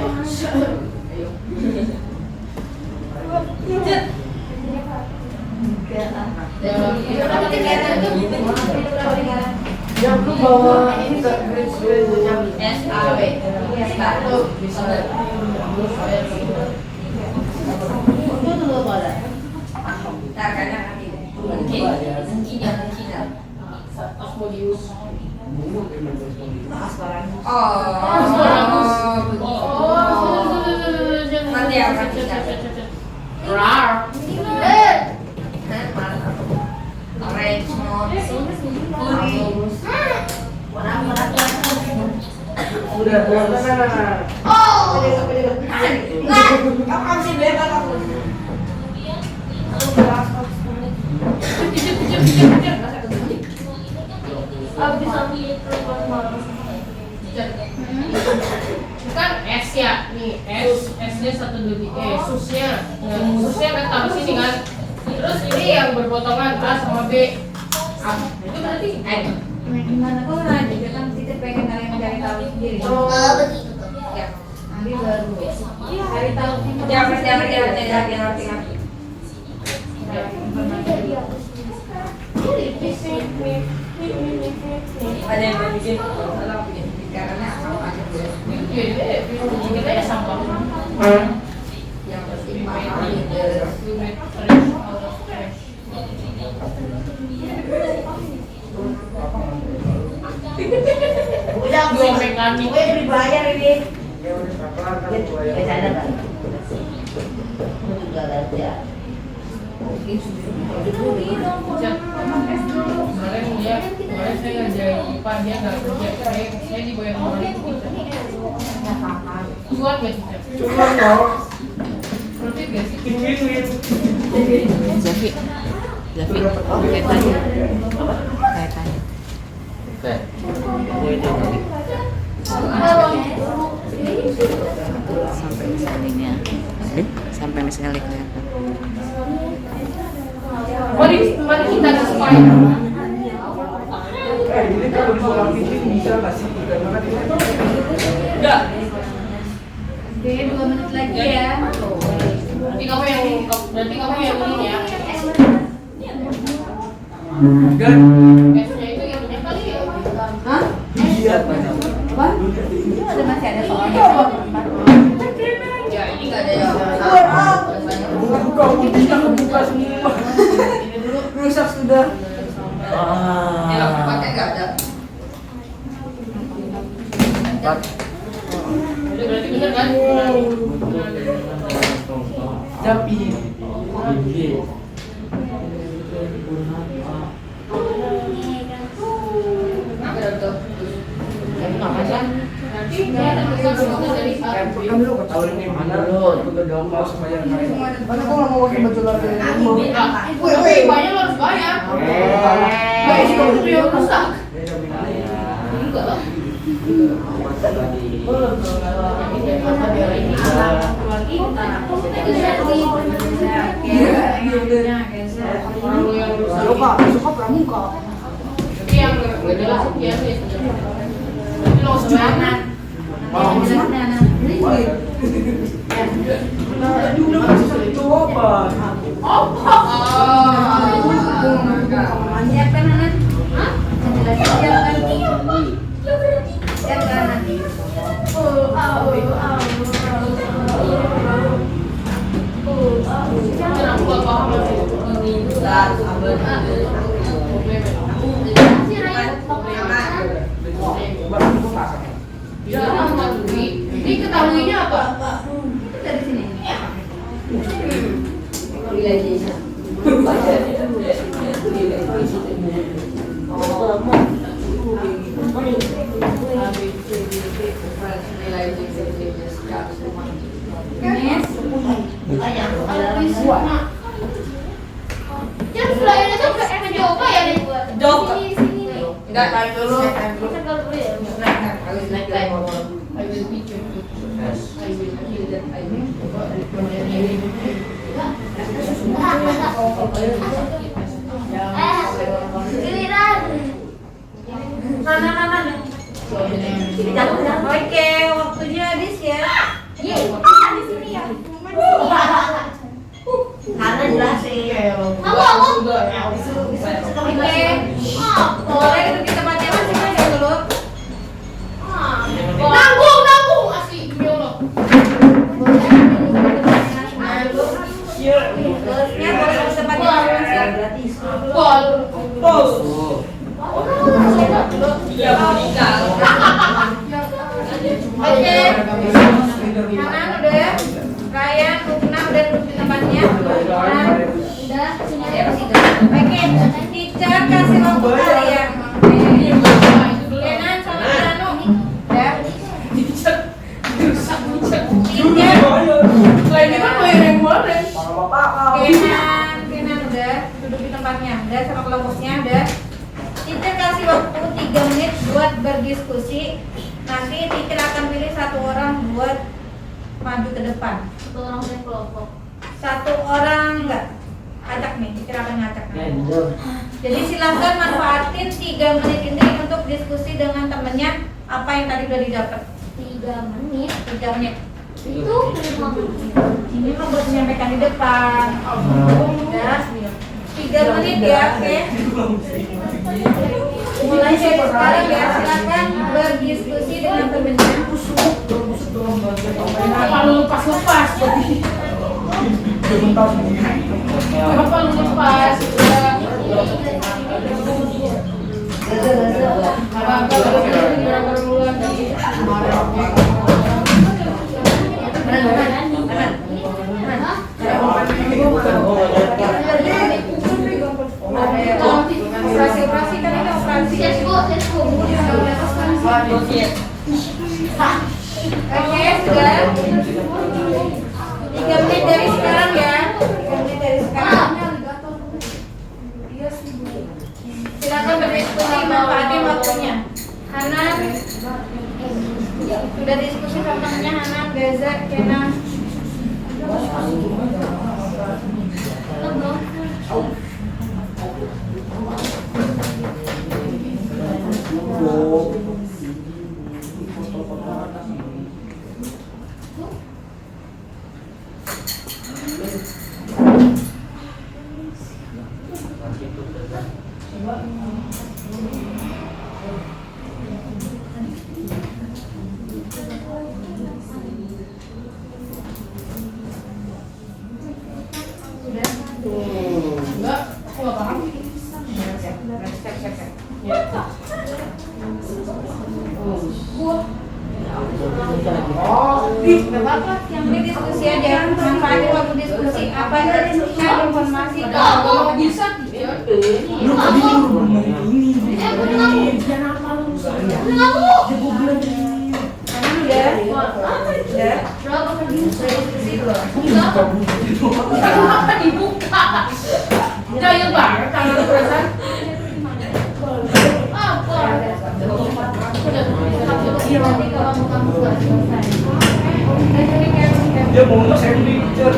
Yang lu bawa ini ke SAW. Satu. Itu dulu boleh. Ntar kadang nanti mungkin ya mungkin ya. Asmodius. Asparagus. Asparagus. Nanti apa kita? Rar. Orange mode. udah nah. Kapan sih bebas aku? kosnya. Nah, kosnya kan taruh sini kan. Terus ini yang berpotongan A sama B. Itu berarti Nah, gimana kok nanya juga kan kita pengen kalian mencari tahu sendiri. Ya, nanti baru cari tahu sendiri. Jangan ada yang mau bikin salah bikin pikirannya sama aja kita ya sampah. yang penting Udah Dua mekanik. gue beri bayar ini. Ya udah pelan-pelan kan gua ya. ada kan juga aja Kemarin saya ngajarin IPA, dia nggak kerja. Saya dibayar sama itu. Kuat nggak sih? Cuma dong. Profit nggak sih? Win-win. Zafi kaitannya sampai misalnya kelihatan. Mari kita sesuai. Ini kalau disuruh bikin bisa nggak sih? Karena kan ini Enggak. Oke, 2 menit lagi ya. Berarti kamu yang ini ya. kan S-nya itu yang banyak kali ya. Hah? iya. Apa? Itu ada masih ada soalnya. Ya ini nggak ada ya. Buka, bisa kebuka semua. Rusak sudah. Ya, pakai nggak ada. Berarti bener kan? Tapi Nanti dari kan lu ketahuan ini mana lu udah gampang supaya mana gua nggak mau pakai baju lagi. Tapi banyak lo harus bayar. Bayar sih kamu punya rusak. Enggak lah. Kalau yang rusak. Suka pramuka. Tapi yang nggak jelas sekian ya. Tapi lo sebenarnya. Dulu masih satu apa? Siapkan anak. Hah? Siapkan. Siapkan nanti. Aku nggak paham ini ketahuinya apa? Itu dari sini. Jangan selain itu ke Jogja ya nih buat. Jogja. Sini nih. Enggak naik dulu. Kita kalau dulu ya. Naik. I will teach you. I will kill that I will. Giliran. Oke, waktunya habis ya. Iya, di sini ya. Karena jelasin. Aku. Oke. Boleh duduk di tempatnya masing-masing ya dulu. Nanggung asli demi Allah. Terusnya boleh duduk di tempatnya masing-masing. Pol. Iya mau nikah. Oke. Hanan udah. Ryan, Lukna udah duduk di tempatnya. Nah, Udah, sini ya aja. masih duduk. Oke. Teacher kasih waktu kalian. Kenan sama Nano. Ya. Teacher. Selain itu kan bayar yang kemarin. Kenan udah duduk di tempatnya. Udah sama kelompoknya udah. Teacher kasih waktu 3 menit buat berdiskusi. Nanti teacher akan pilih 1 orang buat maju ke depan. 1 orang dari kelompok. satu orang enggak acak nih, kita akan ngacak. Jadi silahkan manfaatin 3 menit ini untuk diskusi dengan temennya apa yang tadi udah didapat. 3 menit. 3 menit. Itu 5 menit. Ini mah buat menyampaikan di depan. Ya, 3 menit ya, oke. Mulai dari sekarang ya, silakan berdiskusi dengan temennya. Kenapa lu lepas-lepas? Kenapa lu lepas? Operasi kan ini operasi. Sesko. Oke, sudah. 3 menit dari sekarang ya. 3 menit dari sekarang. Silakan berdiskusi, manfaatin waktunya. Hanan, sudah diskusi sama temennya Hanan, Gaza, Kenan. Enggak, aku nggak paham. Gak apa-apa, yang ini diskusi aja. Manfaatin waktu diskusi. Apa yang tadi share informasi kalau Bisa. Lu tadi ini. udah. Diskusi belum? Kenapa dibuka? Jahil banget kalau lu perasaan. Nanti kalau kamu nggak selesai. Dia mau nggak saya picture.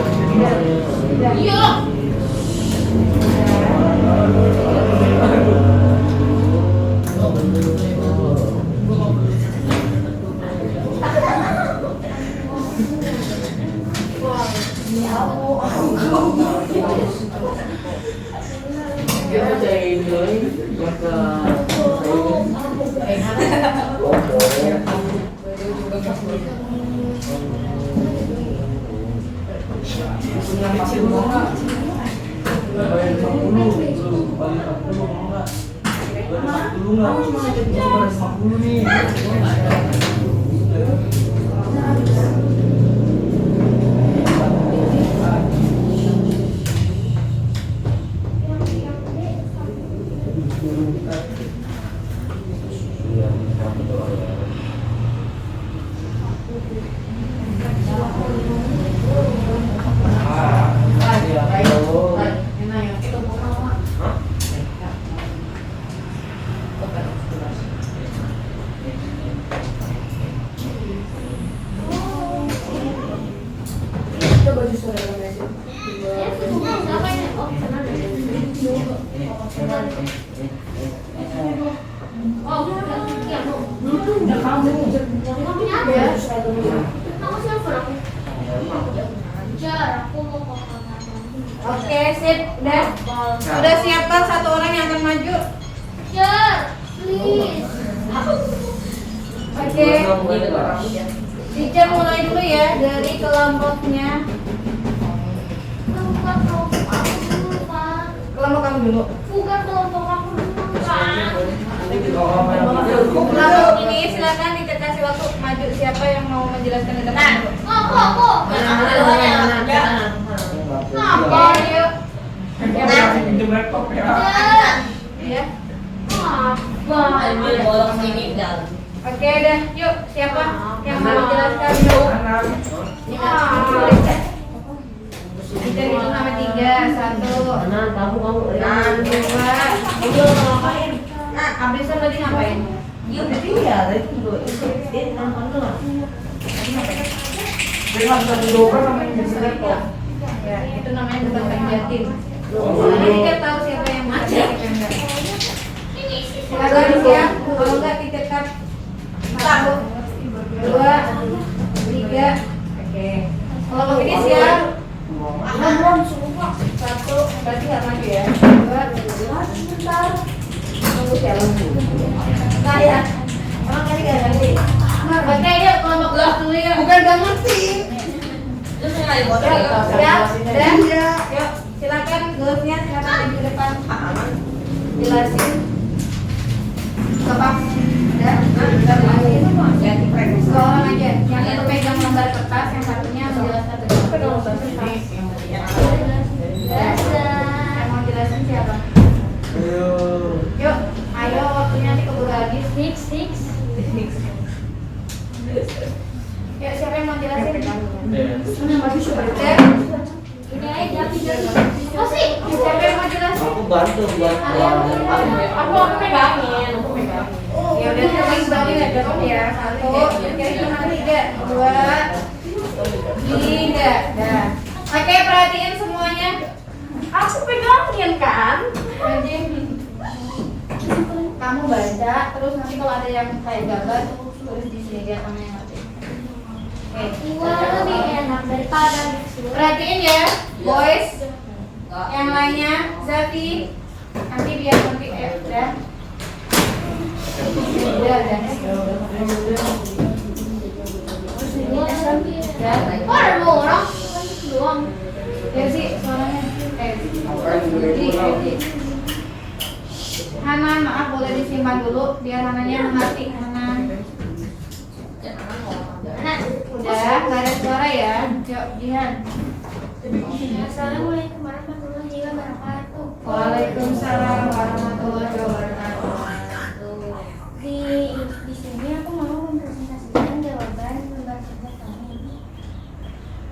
Iya. Dia percayain dulu buat ke punya kecil mau nggak? Bayar 50, bayar 40 mau nggak? Bayar 40 nggak? Bayar 50 nih. Oke, sip. Udah siapkan satu orang yang akan maju. Jar, please. Oke. Teacher mulai dulu ya dari kelompoknya. Bukan kelompok aku dulu, Pak. Kelompok kamu dulu. Bukan kelompok aku dulu, Pak. Kelompok ini silakan dikasih waktu maju siapa yang mau menjelaskan di depan. Aku. Oke, yuk. Pinjam laptop ya. Jar. Iya. Apa? Oke, dah. Yuk, siapa yang mau menjelaskan? Yuk. Teacher hitung sampai 3. 1. Nah, 2. Abrison tadi ngapain? Dengan satu dobrak sama yang bisa laptop. Ya, itu liatin. Karena tiket tahu siapa yang mau siapa yang enggak. Silakan siap, kalau enggak titipkan 1, 2, 3. Oke. Kalau begini siap. 1, berarti nggak maju ya. 2, sebentar. Tunggu siapa? Saya. Orang kali nggak ngerti. Pakai aja kelompok gelas dulu ya. Bukan nggak ngerti. Terus yang lain botol Siap, dan yuk silakan gelasnya silakan maju ke depan. Jelasin. Bapak, ya, dua orang aja. Yang satu pegang lembar kertas, yang satunya menjelaskan tentang. Yang mau jelasin siapa? Yuk, ayo waktunya nanti keburu habis. Six. Yuk, siapa yang mau jelasin? Ini aja apa sih? Siapa yang mau jelasin? Aku bantu buat Aku pegangin. Ya udah kita bagi-bagi aja ya. 1, kita hitung 3, 2, 3. Dah. Oke, perhatiin semuanya. Aku pegangin kan? Anjing. Kamu baca, terus nanti kalau ada yang kayak gambar tulis di sini biar kamu yang ngerti. Oke. Wah, lebih enak daripada disuruh. Perhatiin ya, boys. Yang lainnya, Zafi. Nanti biar nanti udah. Udah. Kok ada 2 orang? Doang. Ya sih, suaranya. Hanan, maaf boleh disimpan dulu biar Hanannya mengerti. Hanan. Udah, nggak ada suara ya. Yuk, Jihan. Assalamualaikum warahmatullahi wabarakatuh. Waalaikumsalam warahmatullahi wabarakatuh. Di sini aku mau mempresentasikan jawaban lembar kerja kami.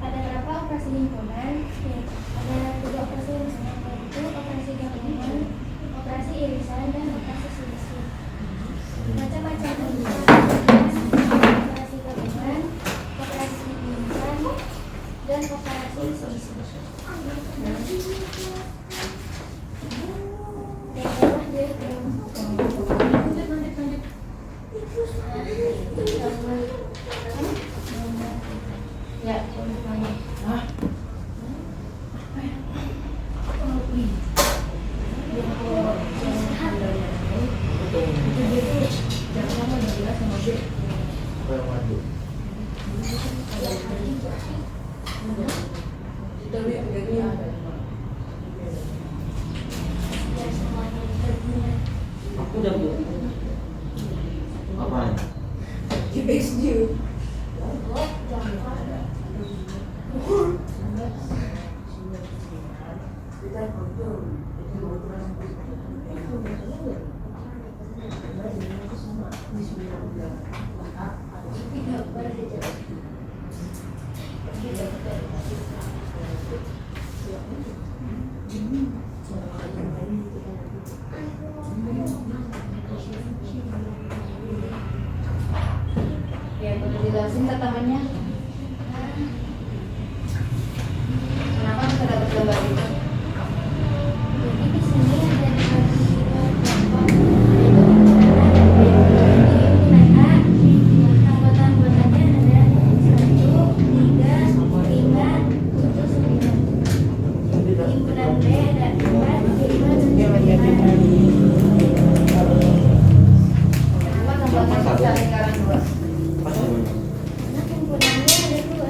Ada berapa operasi himpunan? Ada 3 operasi himpunan, yaitu operasi gabungan, operasi irisan, dan operasi selisih. Macam-macam operasi gabungan, operasi irisan, dan operasi selisih. Ya, semuanya. Aku udah bu. Apaan? Ya, boleh dijelasin tantangannya. Kenapa bisa dapat gambar itu? Jadi di sini ada anggota-anggotanya ada 1, 3, 5, 7, 9. Himpunan B ada 4, 5, dan 9. Kenapa gambarnya bisa lingkaran 2? Karena himpunannya ada 2.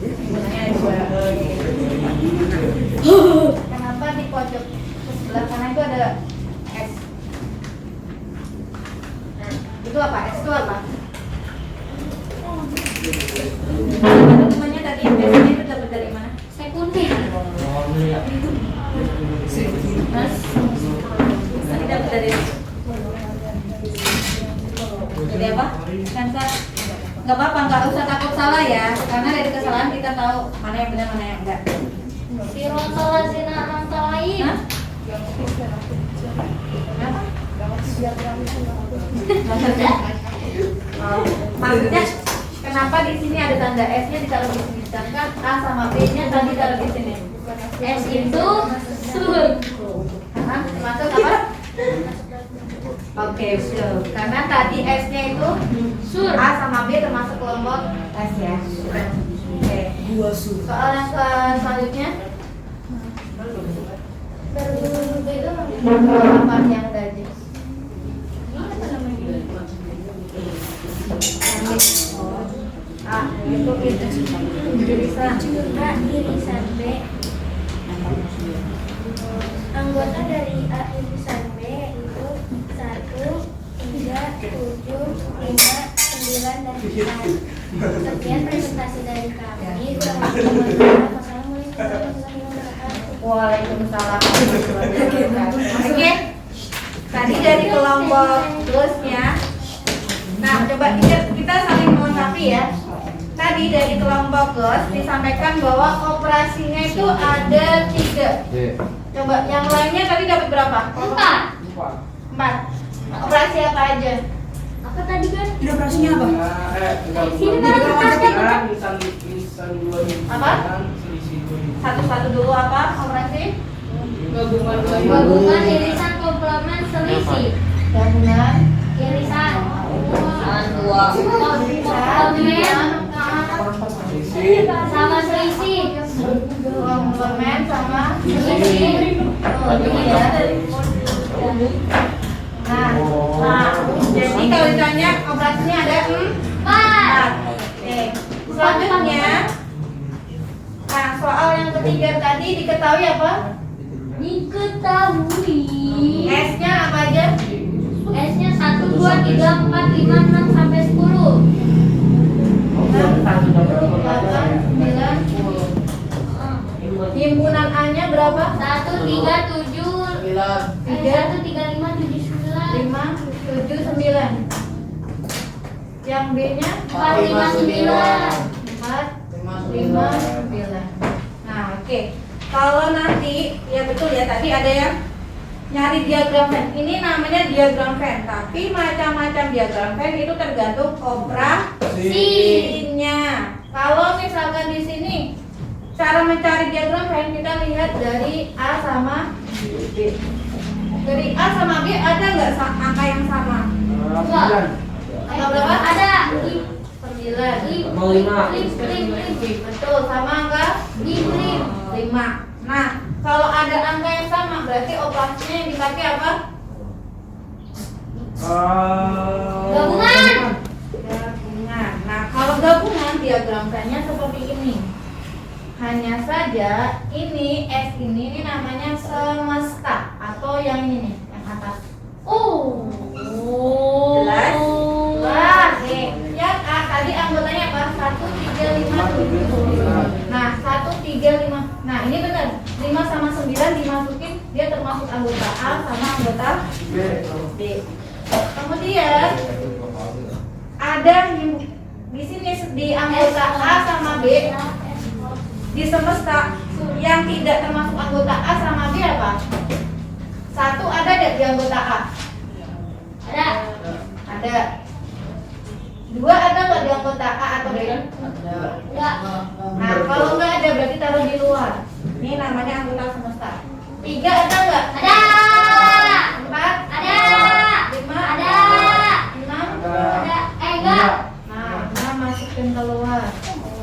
Himpunannya ada 2. Kenapa di pojok sebelah kanan itu ada S? Nah, itu apa? S itu apa? Temannya tadi S-nya itu dapat dari mana? Sekunder. Mas, tadi dapat dari jadi apa? Kansa. Nggak apa-apa, nggak usah takut salah ya, karena dari kesalahan kita tahu mana yang benar mana yang enggak. Sirotolazina antalain. Hah? Kenapa? Maksudnya kenapa di sini ada tanda S-nya ditaruh di sini, sedangkan A sama B-nya tadi ditaruh di sini? S itu sur. Termasuk apa? Oke, betul. Karena tadi S-nya itu Sur. A sama B termasuk kelompok S ya. Oke. Soal yang selanjutnya apa yang tadi? Itu irisan. Irisan B. Anggota dari A irisan B itu 1, 3, 7, 5, 9, dan 4. Sekian presentasi dari kami. Wassalamualaikum warahmatullahi wabarakatuh. Waalaikumsalam. Oke. Tadi dari kelompok plusnya. Nah, coba kita saling melengkapi ya. Tadi dari kelompok plus disampaikan bahwa operasinya itu ada 3. Coba yang lainnya tadi dapat berapa? 4. Operasi apa aja? Apa tadi kan? Operasinya apa? Sini kan Apa? Satu-satu dulu apa operasi? Gabungan irisan komplement selisih. Gabungan Irisan komplement sama selisih. komplement sama Selisih. oh, ini ya. Nah, jadi kalau ditanya operasinya ada 4. Oke. Selanjutnya, nah soal yang ketiga tadi diketahui apa? Diketahui S-nya apa aja? S-nya 1, 2, 3, 4, 5, 6 sampai 10. 8, 9, 10. Himpunan A-nya berapa? 1, 3, 7, 1, 3, 5, 7, 9. 5, 7, 9. Yang B-nya 4, 5, 9. 4, 5, 9. Nah, oke. Kalau nanti, ya betul ya, tadi ada yang nyari diagram Venn. Ini namanya diagram Venn, tapi macam-macam diagram Venn itu tergantung operasinya. Kalau misalkan di sini cara mencari diagram Venn kita lihat dari A sama B. Dari A sama B ada nggak angka yang sama? Angka berapa? Ada 9. Betul, sama angka 5. Nah, kalau ada angka yang sama berarti operasinya yang dipakai apa? Gabungan. Gabungan. Nah, kalau gabungan diagram Venn-nya seperti ini. Hanya saja ini S ini namanya semesta atau yang ini nih, yang atas. Oh. Jelas? Jelas. Nih, yang A tadi anggotanya apa? 1, 3, 5, 7. Nah, 1, 3, 5. Nah, ini benar. 5 sama 9 dimasukin, dia termasuk anggota A sama anggota B. Kemudian ada di sini di anggota A sama B di semesta yang tidak termasuk anggota A sama B apa? 1 ada nggak di anggota A? Ada. Ada. 2 ada nggak di anggota A atau B? Enggak. Nah, kalau nggak ada berarti taruh di luar. Ini namanya anggota semesta. 3 ada nggak? Ada. 4 Ada. 5 Ada. 6 Ada. Enggak. Nah, 6 masukin keluar.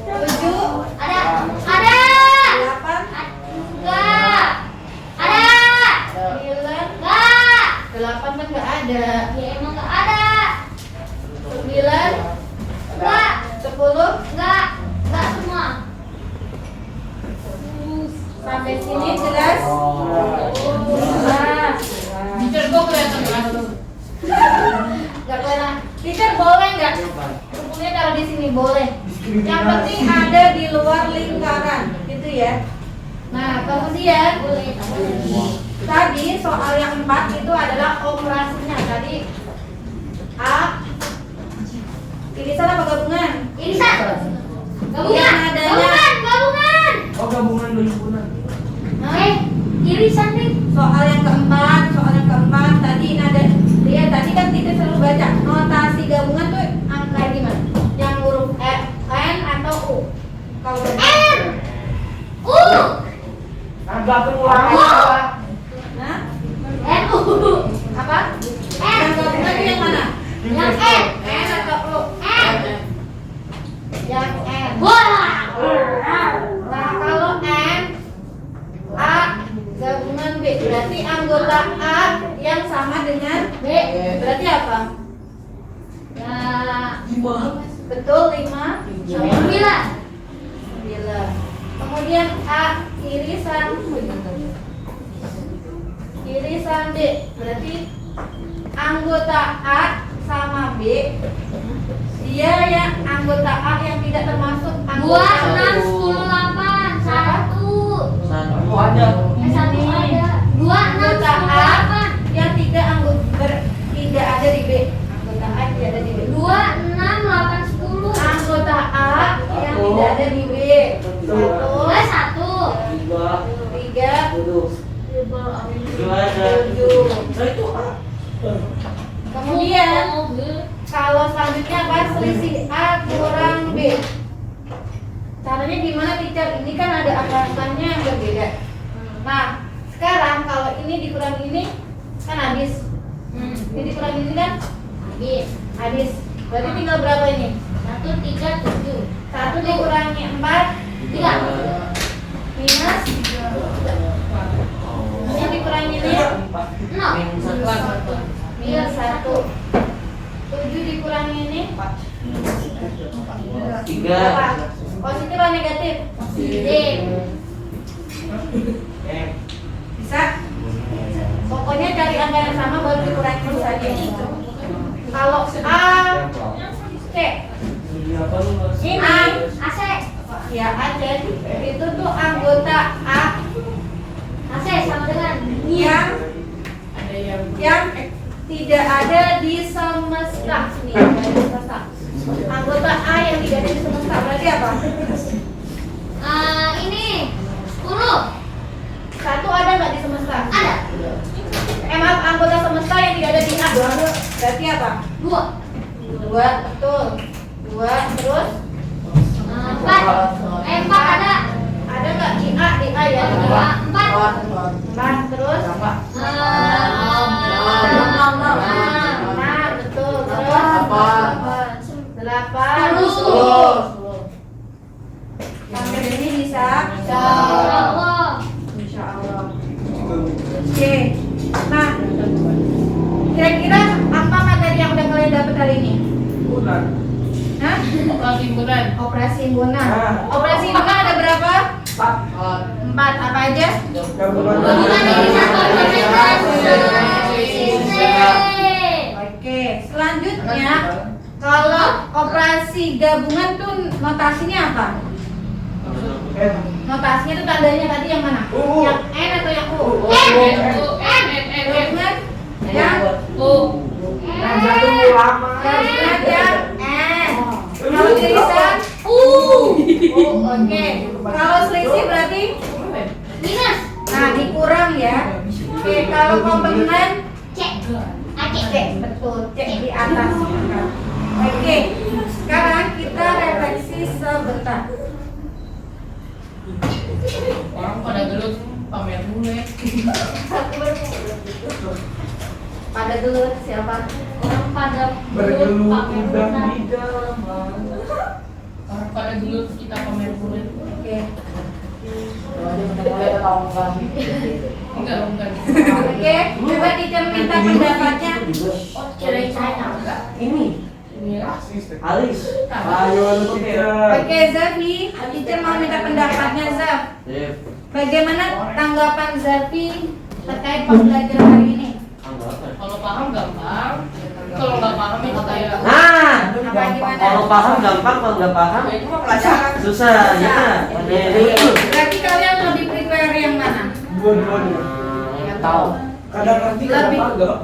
7 Ada. Ada. 8 Enggak. Ada. 9 Enggak. 8 kan nggak ada. Ya emang enggak ada. 9 Enggak. 10 Enggak. Enggak semua. sampai sini jelas? Jelas. Teacher kok kelihatan jelas. Nggak kelihatan. Teacher boleh nggak? Bukunya taruh di sini boleh. Yang penting ada di luar lingkaran, gitu ya. Nah, kemudian tadi soal yang 4 itu adalah operasinya. Tadi A irisan apa gabungan? Irisan. Gabungan. Yang adanya Gabungan. Oh, gabungan himpunan. Irisan nih. soal yang keempat tadi ini ada lihat tadi kan kita selalu baca notasi gabungan tuh angka gimana? Yang huruf N atau U? Kalau N. U. Agak pengulangan apa? Nah, N. apa? Yang gabungan itu yang mana? Yang N. N atau U? N. Yang N. Wah. Nah, kalau N, A gabungan B, berarti anggota A yang sama dengan B. berarti apa? Ya. Betul 5 9. 9. Kemudian A irisan B, berarti anggota A sama B, dia yang anggota A yang tidak termasuk 2, anggota 6, 10, 8. 1. Satu aja. 1 ada. 2, 6, 10, anggota A 8. yang tidak tidak ada di B. Anggota A yang tidak ada di B. 2, 6, 8, 10. Anggota A yang tidak ada di B. 1, 1. 3, Duduk. 7. Nah itu A. Kemudian kalau selanjutnya apa? Selisih A kurang B. Caranya gimana, teacher? Ini kan ada anggapannya yang berbeda. Nah, sekarang kalau ini dikurang ini kan habis. Ini dikurang ini kan habis. Berarti tinggal berapa ini? 1, 3, 7. 1 dikurangi 4 3. minus. Ini dikurangi ini 0. minus 1. 7 dikurangi ini 3. 8. Positif atau negatif? Positif. Bisa? Pokoknya cari angka yang sama baru dikurangi terus aja. Kalau A, C, ini AC. ya AC itu tuh anggota A AC sama dengan yang tidak ada di semesta. Nih, ada di semesta. Anggota A yang tidak ada di semesta berarti apa? Ini 10. 1 ada nggak di semesta? Ada. Maaf, anggota semesta yang tidak ada di A berarti apa? 2. 2, betul. 2 terus 4. 4 ada. ada nggak di A ya? 4. 4 terus 6, betul. Terus 8 sampai ini bisa? Insya Allah. Oke. Nah, kira-kira apa materi yang udah kalian dapat hari ini? Hah? Operasi imbunan. Operasi imbunan ada berapa? 4. Apa aja? Oke, selanjutnya kalau operasi gabungan tuh notasinya apa? Notasinya tuh tandanya tadi yang mana? Yang N atau yang U? Gabungan yang U. Gabungan yang N. Kalau irisan U. Oke. Kalau selisih berarti Minus. nah dikurang ya. Oke, kalau komplement C. AC. C, betul, C di atas. Oke, sekarang kita refleksi sebentar. Orang pada gelut pamer mulu ya. Pada dulu siapa? Orang pada Bergelut pamer udah benar. di dalam. Orang pada gelut kita pamer mulu. Oke. Enggak. Oke, coba teacher minta pendapatnya. Kirain saya enggak. Ini Alis. Ayo lu teacher. Oke, Zafi, teacher mau minta pendapatnya Zaf. Bagaimana tanggapan Zafi terkait pembelajaran hari ini? Kalau paham gampang. Kalau nggak paham itu kayak Nah, Apa gimana? kalau paham gampang, kalau nggak paham itu mah pelajaran. susah, ya kan? Berarti kalian lebih prepare yang mana? Dua-duanya. Tahu. Kadang ngerti kadang Lebih. kagak.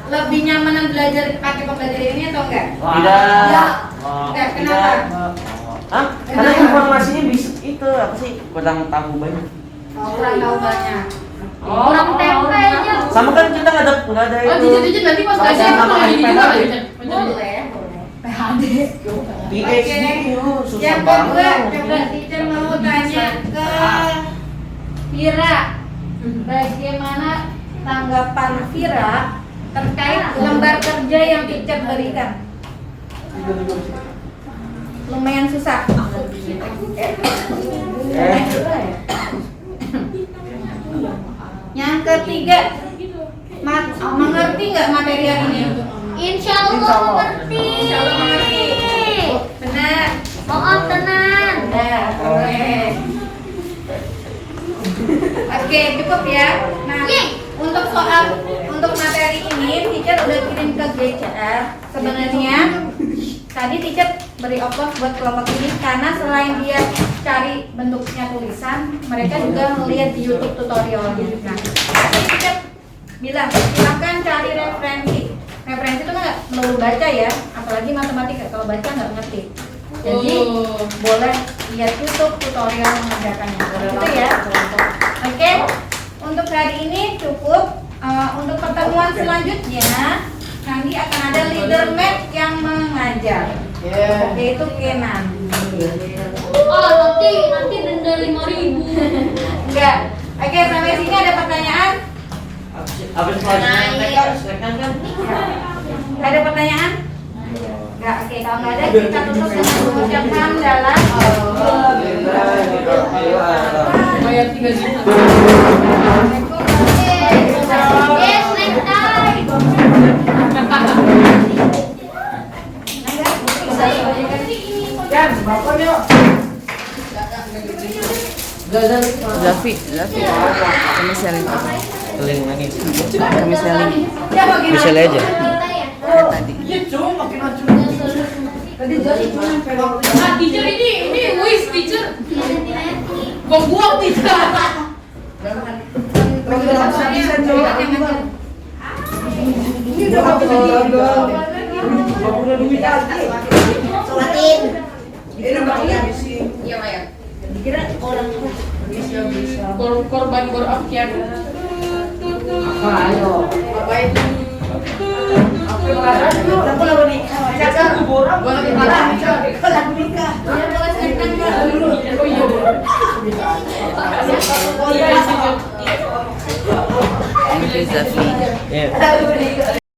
Lebih nyaman belajar pakai pembelajaran ini atau enggak? Tidak. Enggak, kenapa? Hah? Karena informasinya bisa itu apa sih? Kurang tahu banyak. Oh, kurang tahu banyak. Kurang tempe aja. Sama kan kita nggak ada Oh, itu. jijik nanti pas Bahasa belajar itu sama lagi iPad juga aja. lagi. Boleh. PhD susah Yang banget. kedua, coba teacher mau mau tanya ke Vira, bagaimana tanggapan Vira terkait lembar kerja yang teacher berikan? Lumayan susah. Yang ketiga, mengerti nggak materi hari ini? Insya Allah mengerti. Insya Allah mengerti. Benar. Maaf tenang. Benar. Oke, cukup ya. Nah, untuk materi ini teacher udah kirim ke GCR. Sebenarnya tadi teacher beri ongkos buat kelompok ini karena selain dia cari bentuknya tulisan, mereka juga melihat di YouTube tutorialnya. Nah, jadi teacher bilang silakan cari referensi. Referensi itu kan nggak melulu baca ya, apalagi matematika. Kalau baca nggak ngerti. Jadi boleh lihat YouTube tutorial mengerjakannya. Gitu ya. Oke, untuk hari ini cukup. Untuk pertemuan selanjutnya nanti akan ada leader map yang mengajar, yaitu Kenan. Nanti denda 5.000. Enggak. Oke, sampai sini ada pertanyaan? Habis kan? Ada pertanyaan? Enggak. Oke, kalau nggak ada kita tutup dengan mengucapkan dalam Bayar 3 juta. Yes, next time. Zafi, kami sharing apa? Keling lagi. Kami sharing Bisa aja. kayak tadi. Ah, teacher ini wis teacher. Buang teacher. Iya, Maya. Dikira orang korban berakhir. Apa ayo? Apa itu? Aku lagi nih. Jaga borang. Gua lagi marah. Aku lagi nikah. Oh iya. Thank you, Zafi. Ya.